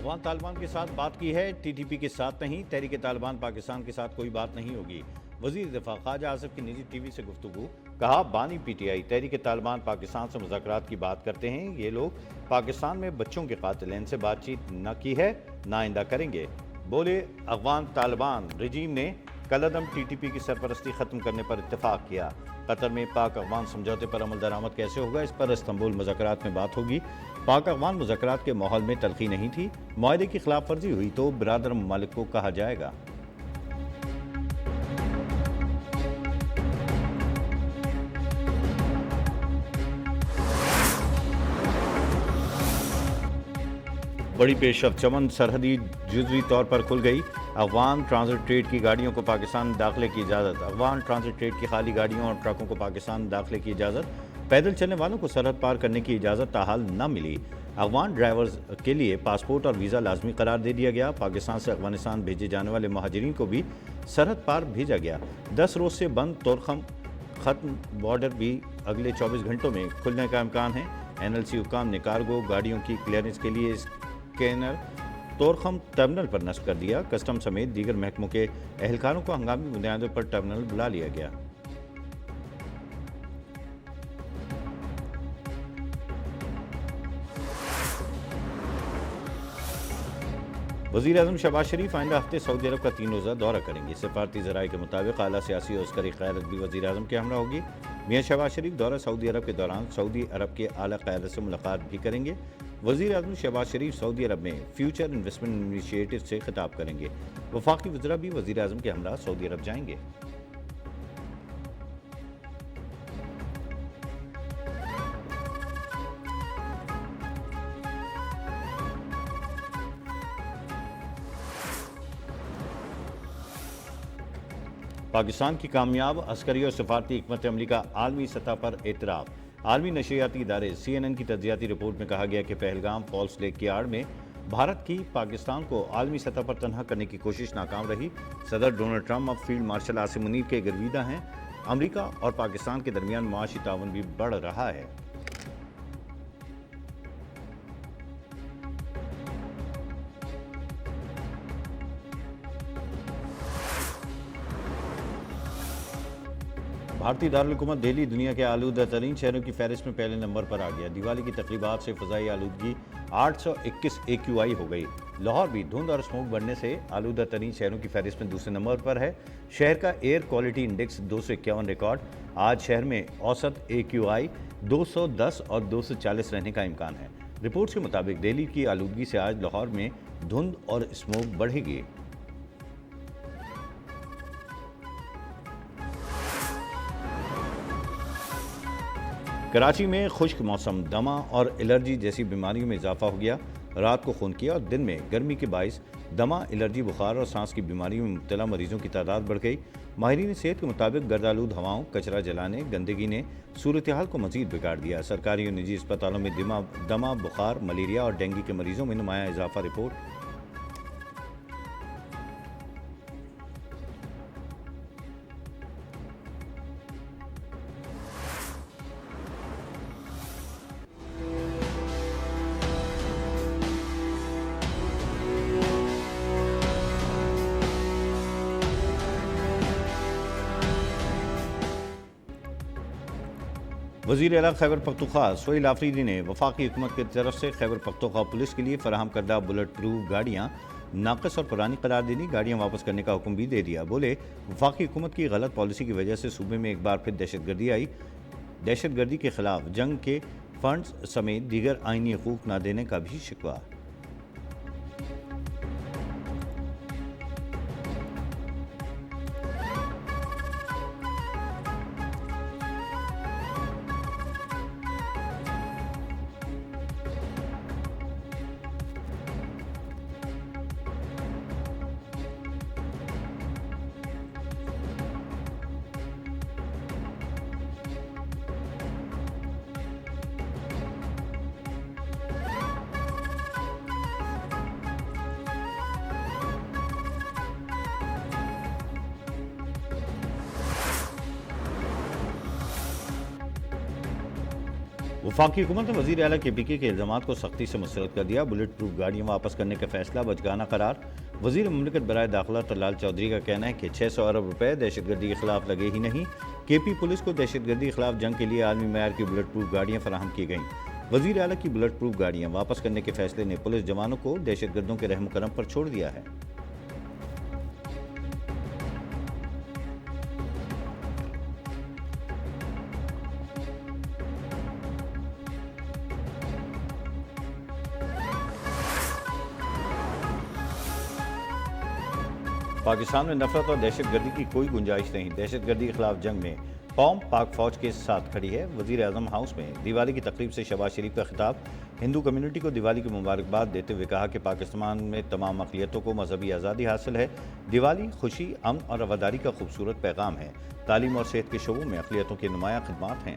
افغان طالبان کے ساتھ بات کی ہے، ٹی ٹی پی کے ساتھ نہیں، تحریک طالبان پاکستان کے ساتھ کوئی بات نہیں ہوگی۔ وزیر دفاع خواجہ آصف کی نجی ٹی وی سے گفتگو، کہا بانی پی ٹی آئی تحریک طالبان پاکستان سے مذاکرات کی بات کرتے ہیں، یہ لوگ پاکستان میں بچوں کے قاتل ہیں، ان سے بات چیت نہ کی ہے، نہ آئندہ کریں گے۔ بولے افغان طالبان رجیم نے کالعدم ٹی ٹی پی کی سرپرستی ختم کرنے پر اتفاق کیا۔ قطر میں پاک افغان سمجھوتے پر عمل درآمد کیسے ہوگا، اس پر استنبول مذاکرات میں بات ہوگی۔ پاک افغان مذاکرات کے ماحول میں تلخی نہیں تھی، معاہدے کی خلاف ورزی ہوئی تو برادر ممالک کو کہا جائے گا۔ بڑی پیش رفت، چمن سرحدی جزوی طور پر کھل گئی، افغان ٹرانزٹ ٹریڈ کی گاڑیوں کو پاکستان داخلے کی اجازت۔ افغان ٹرانزٹ ٹریڈ کی خالی گاڑیوں اور ٹرکوں کو پاکستان داخلے کی اجازت، پیدل چلنے والوں کو سرحد پار کرنے کی اجازت تاحال نہ ملی۔ افغان ڈرائیورز کے لیے پاسپورٹ اور ویزا لازمی قرار دے دیا گیا، پاکستان سے افغانستان بھیجے جانے والے مہاجرین کو بھی سرحد پار بھیجا گیا۔ 10 روز سے بند تورخم ختم بارڈر بھی اگلے 24 گھنٹوں میں کھلنے کا امکان ہے۔ این ایل سی حکام نے کارگو گاڑیوں کی کلیئرنس کے لیے اسکینر تورخم ٹرمنل پر نصب کر دیا، کسٹم سمیت دیگر محکموں کے اہلکاروں کو ہنگامی بنیادوں پر ٹرمنل بلا لیا گیا۔ وزیر اعظم شہباز شریف آئندہ ہفتے سعودی عرب کا 3 روزہ دورہ کریں گے۔ سفارتی ذرائع کے مطابق اعلیٰ سیاسی اور عسکری قیادت بھی وزیر اعظم کے ہمراہ ہوگی۔ میاں شہباز شریف دورہ سعودی عرب کے دوران سعودی عرب کے اعلیٰ قیادت سے ملاقات بھی کریں گے۔ وزیر اعظم شہباز شریف سعودی عرب میں فیوچر انویسٹمنٹ انیشیٹو سے خطاب کریں گے۔ وفاقی وزراء بھی وزیر اعظم کے ہمراہ سعودی عرب جائیں گے۔ پاکستان کی کامیاب عسکری اور سفارتی حکمت عملی کا عالمی سطح پر اعتراف۔ عالمی نشریاتی ادارے سی این این کی تجزیاتی رپورٹ میں کہا گیا کہ پہلگام فالس لیک کی آڑ میں بھارت کی پاکستان کو عالمی سطح پر تنہا کرنے کی کوشش ناکام رہی۔ صدر ڈونلڈ ٹرمپ اب فیلڈ مارشل عاصم منیر کے گرویدہ ہیں۔ امریکہ اور پاکستان کے درمیان معاشی تعاون بھی بڑھ رہا ہے۔ بھارتی دارالحکومت دہلی دنیا کے آلودہ ترین شہروں کی فہرست میں پہلے نمبر پر آ گیا۔ دیوالی کی تقریبات سے فضائی آلودگی 821 AQI ہو گئی۔ لاہور بھی دھند اور اسموگ بڑھنے سے آلودہ ترین شہروں کی فہرست میں دوسرے نمبر پر ہے۔ شہر کا ایئر کوالٹی انڈیکس 251 ریکارڈ۔ آج شہر میں اوسط AQI 210 اور 240 رہنے کا امکان ہے۔ رپورٹس کے مطابق دہلی کی آلودگی سے آج لاہور میں دھند اور اسموگ بڑھے گی۔ کراچی میں خشک موسم، دمہ اور الرجی جیسی بیماریوں میں اضافہ ہو گیا۔ رات کو خنک کیا اور دن میں گرمی کے باعث دمہ، الرجی، بخار اور سانس کی بیماریوں میں مبتلا مریضوں کی تعداد بڑھ گئی۔ ماہرین صحت کے مطابق گردآلود ہواؤں، کچرا جلانے، گندگی نے صورتحال کو مزید بگاڑ دیا۔ سرکاری اور نجی اسپتالوں میں دمہ، بخار، ملیریا اور ڈینگی کے مریضوں میں نمایاں اضافہ رپورٹ۔ وزیر اعلیٰ خیبر پختونخوا سہیل آفریدی نے وفاقی حکومت کی طرف سے خیبر پختونخوا پولیس کے لیے فراہم کردہ بلٹ پروف گاڑیاں ناقص اور پرانی قرار دینی، گاڑیاں واپس کرنے کا حکم بھی دے دیا۔ بولے وفاقی حکومت کی غلط پالیسی کی وجہ سے صوبے میں ایک بار پھر دہشت گردی آئی۔ دہشت گردی کے خلاف جنگ کے فنڈز سمیت دیگر آئینی حقوق نہ دینے کا بھی شکوہ۔ وفاقی حکومت نے وزیر اعلیٰ کے پی کے الزامات کو سختی سے مسترد کر دیا۔ بلٹ پروف گاڑیاں واپس کرنے کا فیصلہ بچگانہ قرار۔ وزیر مملکت برائے داخلہ طلال چودھری کا کہنا ہے کہ 600 ارب روپے دہشت گردی کے خلاف لگے ہی نہیں۔ کے پی پولیس کو دہشت گردی کے خلاف جنگ کے لیے عالمی معیار کی بلٹ پروف گاڑیاں فراہم کی گئیں۔ وزیر اعلیٰ کی بلٹ پروف گاڑیاں واپس کرنے کے فیصلے نے پولیس جوانوں کو دہشت گردوں کے رحم و کرم پر چھوڑ دیا ہے۔ پاکستان میں نفرت اور دہشت گردی کی کوئی گنجائش نہیں۔ دہشت گردی کے خلاف جنگ میں قوم پاک فوج کے ساتھ کھڑی ہے۔ وزیر اعظم ہاؤس میں دیوالی کی تقریب سے شہباز شریف کا خطاب۔ ہندو کمیونٹی کو دیوالی کی مبارکباد دیتے ہوئے کہا کہ پاکستان میں تمام اقلیتوں کو مذہبی آزادی حاصل ہے۔ دیوالی خوشی، امن اور رواداری کا خوبصورت پیغام ہے۔ تعلیم اور صحت کے شعبوں میں اقلیتوں کی نمایاں خدمات ہیں۔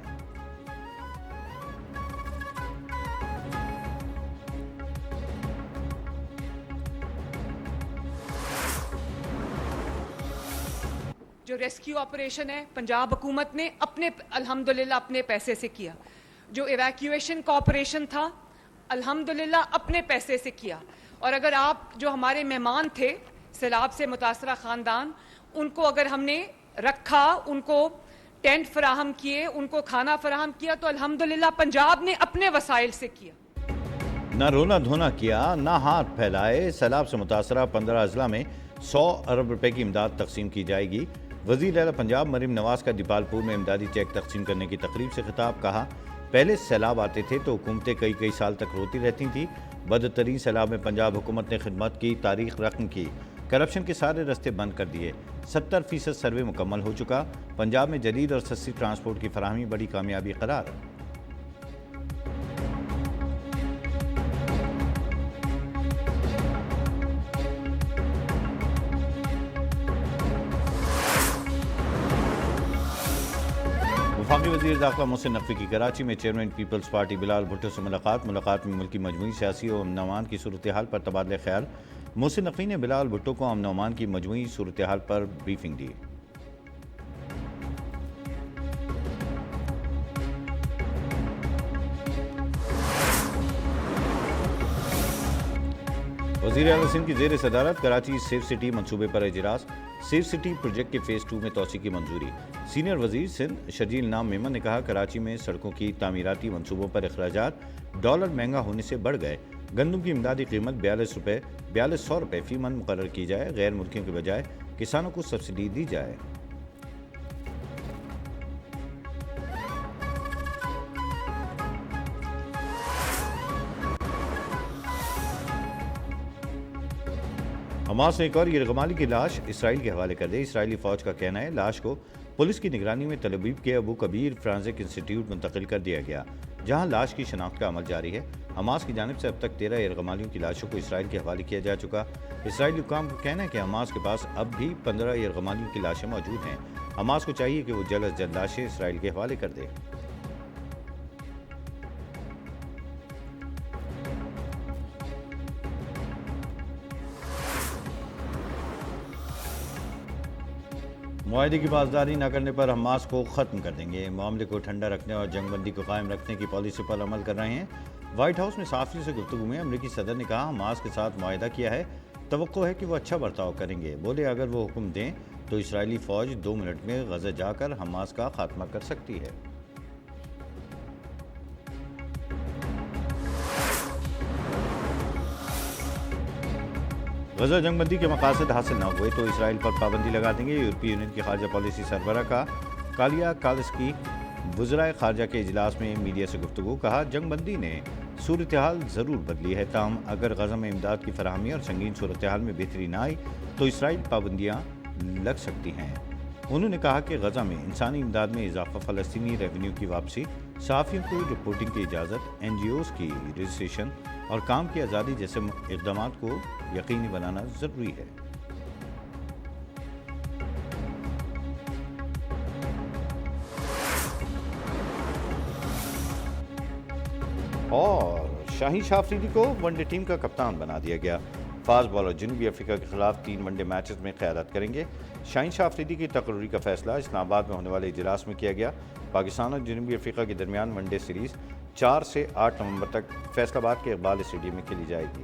جو ریسکیو آپریشن ہے پنجاب حکومت نے الحمدللہ اپنے پیسے سے کیا۔ جو ایویکیویشن کا آپریشن تھا الحمدللہ اپنے پیسے سے کیا۔ اور اگر آپ جو ہمارے مہمان تھے سیلاب سے متاثرہ خاندان، ان کو اگر ہم نے رکھا، ان کو ٹینٹ فراہم کیے، ان کو کھانا فراہم کیا، تو الحمدللہ پنجاب نے اپنے وسائل سے کیا۔ نہ رونا دھونا کیا، نہ ہاتھ پھیلائے۔ سیلاب سے متاثرہ 15 اضلاع میں 100 ارب روپے کی امداد تقسیم کی جائے گی۔ وزیر اعلیٰ پنجاب مریم نواز کا دیپالپور میں امدادی چیک تقسیم کرنے کی تقریب سے خطاب۔ کہا پہلے سیلاب آتے تھے تو حکومتیں کئی سال تک روتی رہتی تھیں۔ بدترین سیلاب میں پنجاب حکومت نے خدمت کی، تاریخ رقم کی، کرپشن کے سارے رستے بند کر دیے۔ 70% سروے مکمل ہو چکا۔ پنجاب میں جدید اور سستی ٹرانسپورٹ کی فراہمی بڑی کامیابی قرار۔ وفاقی وزیر داخلہ محسن نقوی کی کراچی میں چیئرمین پیپلز پارٹی بلال بھٹو سے ملاقات میں ملکی مجموعی سیاسی و امن و امان کی صورتحال پر تبادلہ خیال۔ محسن نقوی نے بلال بھٹو کو امن و امان کی مجموعی صورتحال پر بریفنگ دی۔ وزیر اعلیٰ سندھ کی زیر صدارت کراچی سیف سٹی منصوبے پر اجلاس۔ سیف سٹی پروجیکٹ کے فیز 2 میں توسیع کی منظوری۔ سینئر وزیر سندھ شرجیل نام میمن نے کہا کراچی میں سڑکوں کی تعمیراتی منصوبوں پر اخراجات ڈالر مہنگا ہونے سے بڑھ گئے۔ گندم کی امدادی قیمت 4200 روپے فی من مقرر کی جائے۔ غیر ملکیوں کے بجائے کسانوں کو سبسڈی دی جائے۔ حماس نے ایک اور یرغمالی کی لاش اسرائیل کے حوالے کر دی۔ اسرائیلی فوج کا کہنا ہے لاش کو پولیس کی نگرانی میں تل ابیب کے ابو کبیر فرانزک انسٹیٹیوٹ منتقل کر دیا گیا، جہاں لاش کی شناخت کا عمل جاری ہے۔ حماس کی جانب سے اب تک 13 یرغمالیوں کی لاشوں کو اسرائیل کے حوالے کیا جا چکا۔ اسرائیلی حکام کا کہنا ہے کہ حماس کے پاس اب بھی 15 یرغمالیوں کی لاشیں موجود ہیں۔ حماس کو چاہیے کہ وہ جلد از جلد لاشیں اسرائیل کے حوالے کر دے۔ معاہدے کی پاسداری نہ کرنے پر حماس کو ختم کر دیں گے۔ معاملے کو ٹھنڈا رکھنے اور جنگ بندی کو قائم رکھنے کی پالیسی پر عمل کر رہے ہیں۔ وائٹ ہاؤس میں صحافیوں سے گفتگو میں امریکی صدر نے کہا حماس کے ساتھ معاہدہ کیا ہے، توقع ہے کہ وہ اچھا برتاؤ کریں گے۔ بولے اگر وہ حکم دیں تو اسرائیلی فوج 2 منٹ میں غزہ جا کر حماس کا خاتمہ کر سکتی ہے۔ غزہ جنگ بندی کے مقاصد حاصل نہ ہوئے تو اسرائیل پر پابندی لگا دیں گے۔ یورپی یونین کی خارجہ پالیسی سربراہ کا کالیا کالسکی وزرائے خارجہ کے اجلاس میں میڈیا سے گفتگو۔ کہا جنگ بندی نے صورتحال ضرور بدلی ہے، تاہم اگر غزہ میں امداد کی فراہمی اور سنگین صورتحال میں بہتری نہ آئی تو اسرائیل پابندیاں لگ سکتی ہیں۔ انہوں نے کہا کہ غزہ میں انسانی امداد میں اضافہ، فلسطینی ریونیو کی واپسی، صحافیوں کو رپورٹنگ کی اجازت، NGOs کی رجسٹریشن اور کام کی آزادی جیسے اقدامات کو یقینی بنانا ضروری ہے۔ اور شاہین شاہ افریدی کو ون ڈے ٹیم کا کپتان بنا دیا گیا۔ فاسٹ بالر جنوبی افریقہ کے خلاف 3 ون ڈے میچز میں قیادت کریں گے۔ شاہین شاہ افریدی کی تقرری کا فیصلہ اسلام آباد میں ہونے والے اجلاس میں کیا گیا۔ پاکستان اور جنوبی افریقہ کے درمیان ون ڈے سیریز 4 سے 8 نومبر تک فیصل آباد کے اقبال اسٹیڈیم میں کھیلی جائے گی۔